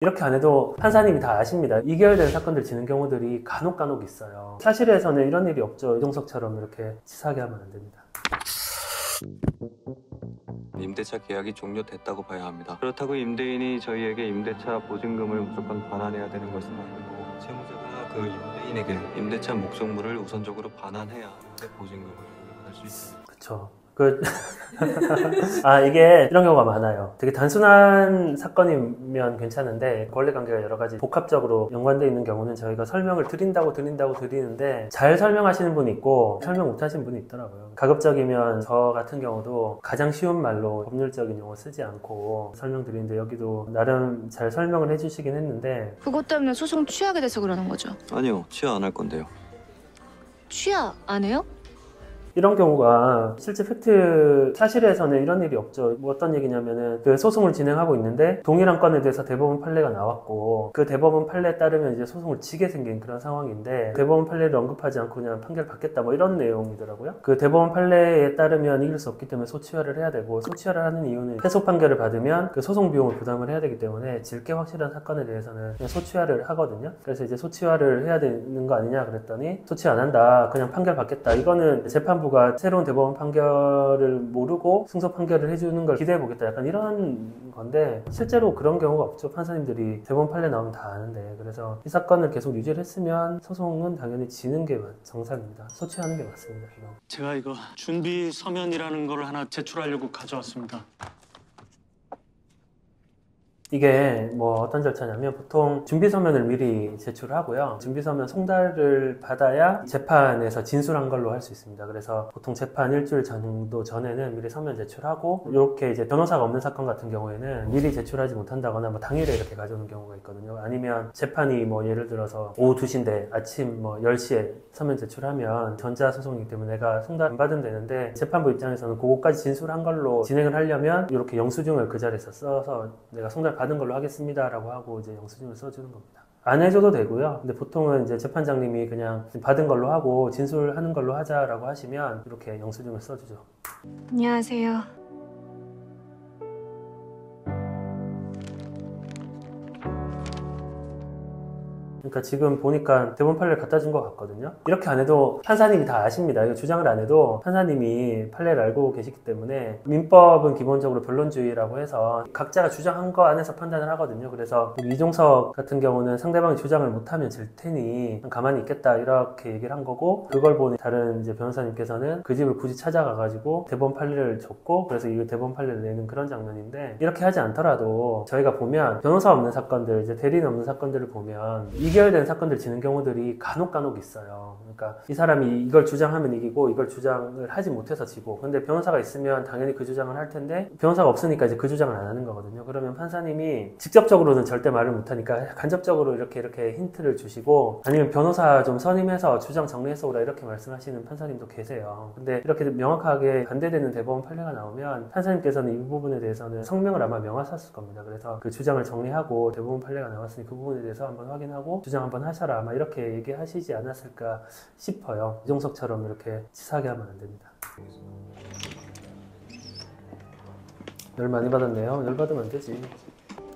이렇게 안 해도 판사님이 다 아십니다. 2개월 된 사건들 지는 경우들이 간혹 있어요. 사실에서는 이런 일이 없죠. 이종석처럼 이렇게 치사하게 하면 안 됩니다. 임대차 계약이 종료됐다고 봐야 합니다. 그렇다고 임대인이 저희에게 임대차 보증금을 무조건 반환해야 되는 것은 아니고 채무자가 그 임대인에게 임대차 목적물을 우선적으로 반환해야 보증금을 받을 수 있습니다. 그쵸. 이게 이런 경우가 많아요. 되게 단순한 사건이면 괜찮은데 권리관계가 여러 가지 복합적으로 연관되어 있는 경우는 저희가 설명을 드리는데 잘 설명하시는 분이 있고 설명 못하시는 분이 있더라고요. 가급적이면 저 같은 경우도 가장 쉬운 말로 법률적인 용어 쓰지 않고 설명드리는데 여기도 나름 잘 설명을 해주시긴 했는데 그것 때문에 소송 취하게 돼서 그러는 거죠? 아니요, 취하 안 할 건데요. 취하 안 해요? 이런 경우가 실제 팩트 사실에서는 이런 일이 없죠. 뭐 어떤 얘기냐면은 그 소송을 진행하고 있는데 동일한 건에 대해서 대법원 판례가 나왔고 그 대법원 판례에 따르면 이제 소송을 지게 생긴 그런 상황인데 대법원 판례를 언급하지 않고 그냥 판결 받겠다 뭐 이런 내용이더라고요. 그 대법원 판례에 따르면 이길 수 없기 때문에 소취하를 해야 되고 소취하를 하는 이유는 패소 판결을 받으면 그 소송 비용을 부담을 해야 되기 때문에 질게 확실한 사건에 대해서는 그냥 소취하를 하거든요. 그래서 이제 소취하를 해야 되는 거 아니냐 그랬더니 소취 안 한다. 그냥 판결 받겠다. 이거는 재판부가 새로운 대법원 판결을 모르고 승소 판결을 해주는 걸 기대해 보겠다 약간 이런 건데 실제로 그런 경우가 없죠. 판사님들이 대법원 판례 나오면 다 아는데 그래서 이 사건을 계속 유지를 했으면 소송은 당연히 지는 게 정상입니다. 소취하는 게 맞습니다. 제가 이거 준비 서면이라는 걸 하나 제출하려고 가져왔습니다. 이게 뭐 어떤 절차냐면 보통 준비서면을 미리 제출하고요. 준비서면 송달을 받아야 재판에서 진술한 걸로 할 수 있습니다. 그래서 보통 재판 일주일 정도 전에는 미리 서면 제출하고 이렇게 이제 변호사가 없는 사건 같은 경우에는 미리 제출하지 못한다거나 뭐 당일에 이렇게 가져오는 경우가 있거든요. 아니면 재판이 뭐 예를 들어서 오후 2시인데 아침 뭐 10시에 서면 제출하면 전자소송이기 때문에 내가 송달 안 받으면 되는데 재판부 입장에서는 그거까지 진술한 걸로 진행을 하려면 이렇게 영수증을 그 자리에서 써서 내가 송달 받은 걸로 하겠습니다 라고 하고 이제 영수증을 써주는 겁니다. 안 해줘도 되고요. 근데 보통은 이제 재판장님이 그냥 받은 걸로 하고 진술하는 걸로 하자라고 하시면 이렇게 영수증을 써주죠. 안녕하세요. 그러니까 지금 보니까 대법원 판례를 갖다 준 것 같거든요. 이렇게 안 해도 판사님이 다 아십니다. 이거 주장을 안 해도 판사님이 판례를 알고 계시기 때문에 민법은 기본적으로 변론주의라고 해서 각자가 주장한 거 안에서 판단을 하거든요. 그래서 이종석 같은 경우는 상대방이 주장을 못하면 질 테니 가만히 있겠다 이렇게 얘기를 한 거고 그걸 보니 다른 이제 변호사님께서는 그 집을 굳이 찾아가가지고 대법원 판례를 줬고 그래서 이 대법원 판례를 내는 그런 장면인데 이렇게 하지 않더라도 저희가 보면 변호사 없는 사건들 이제 대리인 없는 사건들을 보면 2개월 된 사건들 지는 경우들이 간혹 있어요. 그러니까 이 사람이 이걸 주장하면 이기고 이걸 주장을 하지 못해서 지고 근데 변호사가 있으면 당연히 그 주장을 할 텐데 변호사가 없으니까 이제 그 주장을 안 하는 거거든요. 그러면 판사님이 직접적으로는 절대 말을 못하니까 간접적으로 이렇게 힌트를 주시고 아니면 변호사 좀 선임해서 주장 정리해서 오라 이렇게 말씀하시는 판사님도 계세요. 근데 이렇게 명확하게 반대되는 대법원 판례가 나오면 판사님께서는 이 부분에 대해서는 성명을 아마 명하셨을 겁니다. 그래서 그 주장을 정리하고 대법원 판례가 나왔으니 그 부분에 대해서 한번 확인하고 주장 한번 하셔라 아마 이렇게 얘기하시지 않았을까 싶어요. 이종석처럼 이렇게 치사하게 하면 안 됩니다. 열 많이 받았네요. 열 받으면 안 되지.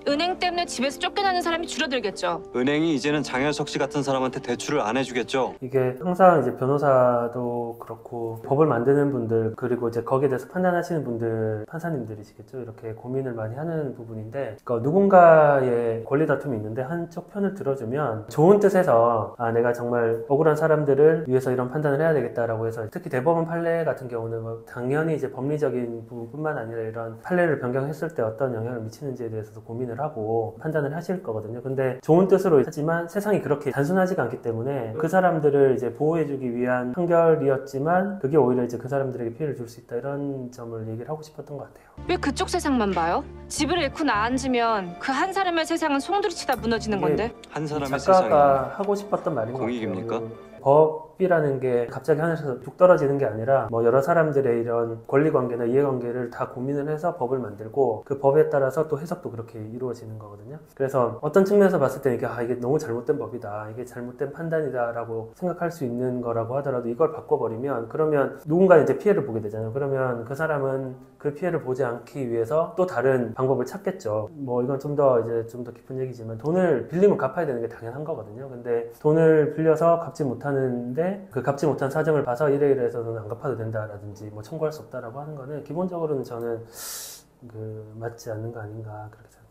은행 때문에 집에서 쫓겨나는 사람이 줄어들겠죠. 은행이 이제는 장현석 씨 같은 사람한테 대출을 안 해주겠죠. 이게 항상 이제 변호사도 그렇고 법을 만드는 분들 그리고 이제 거기에 대해서 판단하시는 분들 판사님들이시겠죠. 이렇게 고민을 많이 하는 부분인데 그러니까 누군가의 권리 다툼이 있는데 한쪽 편을 들어주면 좋은 뜻에서 내가 정말 억울한 사람들을 위해서 이런 판단을 해야 되겠다라고 해서 특히 대법원 판례 같은 경우는 뭐 당연히 이제 법리적인 부분뿐만 아니라 이런 판례를 변경했을 때 어떤 영향을 미치는지에 대해서도 고민을 하고 판단을 하실 거거든요. 근데 좋은 뜻으로 하지만 세상이 그렇게 단순하지가 않기 때문에 그 사람들을 이제 보호해주기 위한 판결이었지만 그게 오히려 이제 그 사람들에게 피해를 줄 수 있다 이런 점을 얘기를 하고 싶었던 것 같아요. 왜 그쪽 세상만 봐요? 집을 잃고 나앉으면 그 한 사람의 세상은 송두리치다 무너지는 건데. 한 사람의 작가가 세상이 하고 싶었던 말인 것 같아요. 공익입니까? 법이라는 게 갑자기 하늘에서 뚝 떨어지는 게 아니라 뭐 여러 사람들의 이런 권리관계나 이해관계를 다 고민을 해서 법을 만들고 그 법에 따라서 또 해석도 그렇게 이루어지는 거거든요. 그래서 어떤 측면에서 봤을 때 이게 너무 잘못된 법이다, 이게 잘못된 판단이다 라고 생각할 수 있는 거라고 하더라도 이걸 바꿔버리면 그러면 누군가 이제 피해를 보게 되잖아요. 그러면 그 사람은 그 피해를 보지 않기 위해서 또 다른 방법을 찾겠죠. 뭐 이건 좀 더 깊은 얘기지만 돈을 빌리면 갚아야 되는 게 당연한 거거든요. 근데 돈을 빌려서 갚지 못하는데 그 갚지 못한 사정을 봐서 이래서 는 안 갚아도 된다라든지 뭐 청구할 수 없다라고 하는 거는 기본적으로는 저는 맞지 않는 거 아닌가 그렇게 생각합니다.